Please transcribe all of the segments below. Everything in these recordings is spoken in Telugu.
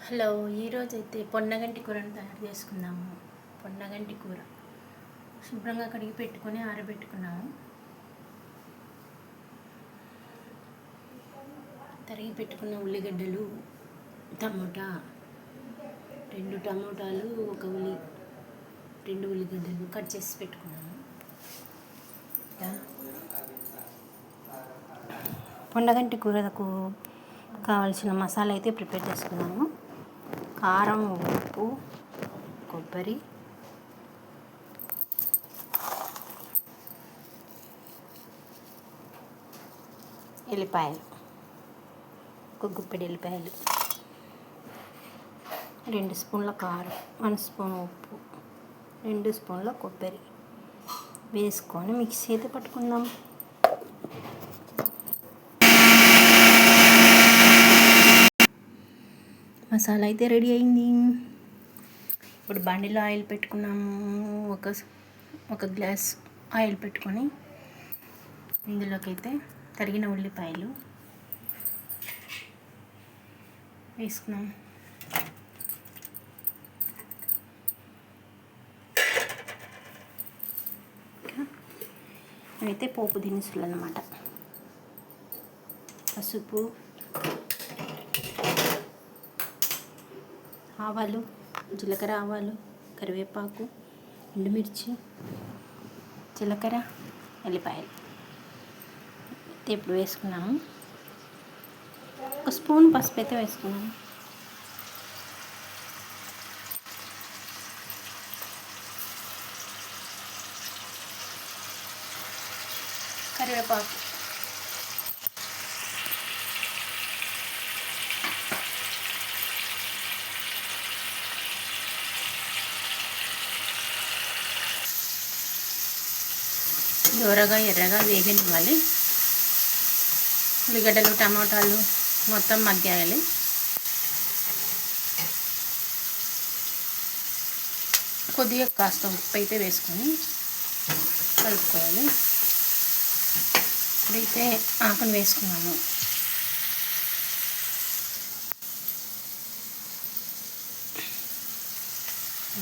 హలో, ఈరోజైతే పొన్నగంటి కూరను తయారు చేసుకుందాము. పొన్నగంటి కూర శుభ్రంగా కడిగి పెట్టుకొని ఆరబెట్టుకున్నాము. తరిగి పెట్టుకున్న ఉల్లిగడ్డలు, టమోటా, 2 టమోటాలు, రెండు ఉల్లిగడ్డలు కట్ చేసి పెట్టుకున్నాము. పొన్నగంటి కూరకు కావాల్సిన మసాలా అయితే ప్రిపేర్ చేసుకున్నాము. కారం, ఉప్పు, కొబ్బరి, ఎల్లిపాయలు, ఒక గుప్పెడు ఎల్లిపాయలు, 2 స్పూన్ల కారం, 1 స్పూన్ ఉప్పు, 2 స్పూన్ల కొబ్బరి వేసుకొని మిక్సీ అయితే పట్టుకుందాం. మసాలా అయితే రెడీ అయింది. ఇప్పుడు బండిలో ఆయిల్ పెట్టుకున్నాము. ఒక గ్లాస్ ఆయిల్ పెట్టుకొని ఇందులోకి అయితే తరిగిన ఉల్లిపాయలు వేసుకున్నాం. అయితే పోపు దినుసులు అన్నమాట. పసుపు, ఆవాలు, జీలకర్ర, ఆవాలు, కరివేపాకు, ఎండుమిర్చి, జీలకర్ర, ఎల్లిపాయలు అయితే ఇప్పుడు వేసుకున్నాము. 1 స్పూన్ పసుపు అయితే వేసుకున్నాము. కరివేపాకు, దోరగా ఎర్రగా వేగనివ్వాలి. ఉల్లిగడ్డలు, టమాటాలు మొత్తం మగ్గాయాలి. కొద్దిగా కాస్త ఉప్పు అయితే వేసుకొని కలుపుకోవాలి. ఇప్పుడైతే ఆకును వేసుకున్నాము.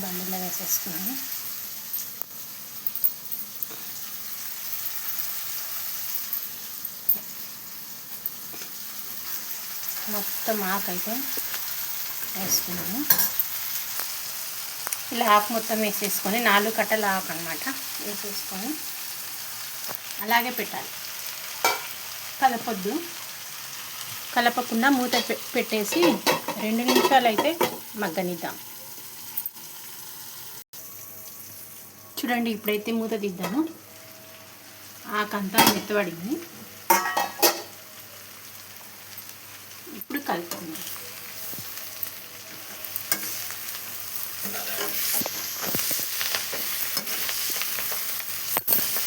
బండిలో వేసేసుకున్నాము. మొత్తం ఆకు అయితే వేసుకున్నాము. ఇలా ఆకు మొత్తం వేసేసుకొని 4 కట్టల ఆకు అన్నమాట వేసేసుకొని అలాగే పెట్టాలి. కలపొద్దు. కలపకుండా మూత పెట్టేసి 2 నిమిషాలు అయితే మగ్గనిద్దాం. చూడండి, ఇప్పుడైతే మూత తీద్దాము. ఆకంతా మెత్తబడింది. ఇప్పుడు కలుపుకుందాం.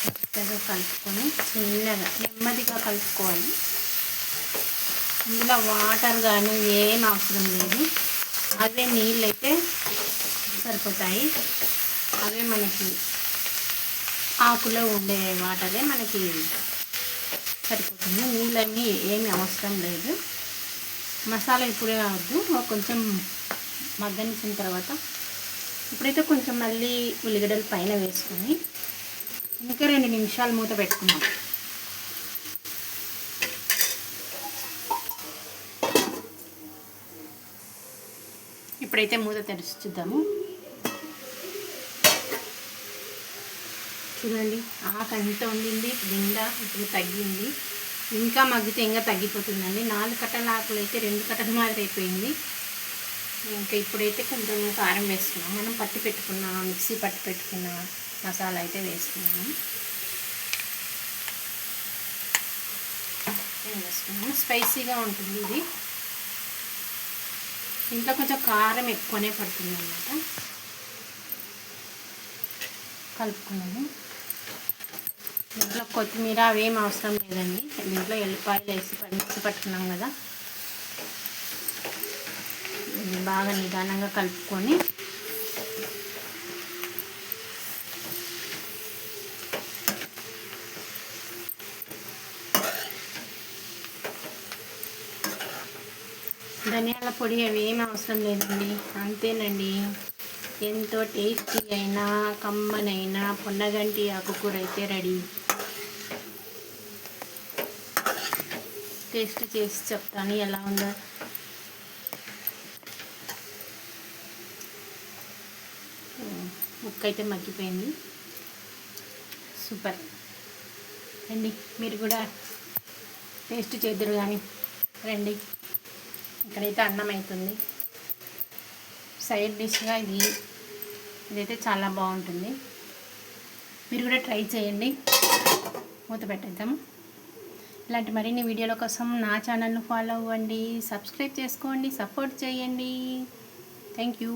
మెత్తగా కలుపుకొని చిన్నగా నెమ్మదిగా కలుపుకోవాలి. ఇందులో వాటర్ కానీ ఏం అవసరం లేదు. అవే నీళ్ళు అయితే సరిపోతాయి. అవే మనకి ఆకులో ఉండే వాటరే మనకి సరిపోతుంది. నీళ్ళని ఏమి అవసరం లేదు. మసాలా ఇప్పుడే కావద్దు, కొంచెం మగ్గనిచ్చిన తర్వాత ఇప్పుడైతే కొంచెం మళ్ళీ ఉల్లిగడ్డలు పైన వేసుకొని ఇంకా 2 నిమిషాలు మూత పెట్టుకున్నాం. ఇప్పుడైతే మూత తెరిచి చూద్దాము. చూడండి, ఆకు అంత ఉండింది, నిండా ఇప్పుడు తగ్గింది. ఇంకా మగ్గితే ఇంకా తగ్గిపోతుందండి. 4 కట్టల ఆకులు అయితే 2 కట్టల మాదిరి అయిపోయింది. ఇంకా ఇప్పుడైతే కొంచెం కారం వేసుకున్నాం. మనం మిక్సీ పట్టి పెట్టుకున్న మసాలా అయితే వేసుకున్నాము. స్పైసీగా ఉంటుంది ఇది. ఇంట్లో కొంచెం కారం ఎక్కువనే పడుతుంది అన్నమాట. కలుపుకున్నాము. దీంట్లో కొత్తిమీర అవేం అవసరం లేదండి. దీంట్లో ఎల్లిపాయలు వేసి మిక్సీ పట్టుకున్నాం కదా. ఇది బాగా నిదానంగా కలుపుకొని ధనియాల పొడి అవి ఏమి అవసరం లేదండి, అంతేనండి. ఎంతో టేస్టీ అయినా కమ్మనైనా పొన్నగంటి ఆకుకూర అయితే రెడీ. టేస్ట్ చేసి చెప్తాను ఎలా ఉందో. ముక్క అయితే మగ్గిపోయింది, సూపర్ రండి మీరు కూడా టేస్ట్ చేద్దరు కానీ రండి. ఇక్కడైతే అన్నం అవుతుంది, సైడ్ డిష్గా ఇదైతే చాలా బాగుంటుంది. మీరు కూడా ట్రై చేయండి. మూత పెట్టేద్దాం. ఇలాంటి మరిన్ని వీడియోల కోసం నా ఛానల్ను ఫాలో అవ్వండి, సబ్స్క్రైబ్ చేసుకోండి, సపోర్ట్ చేయండి. Thank you.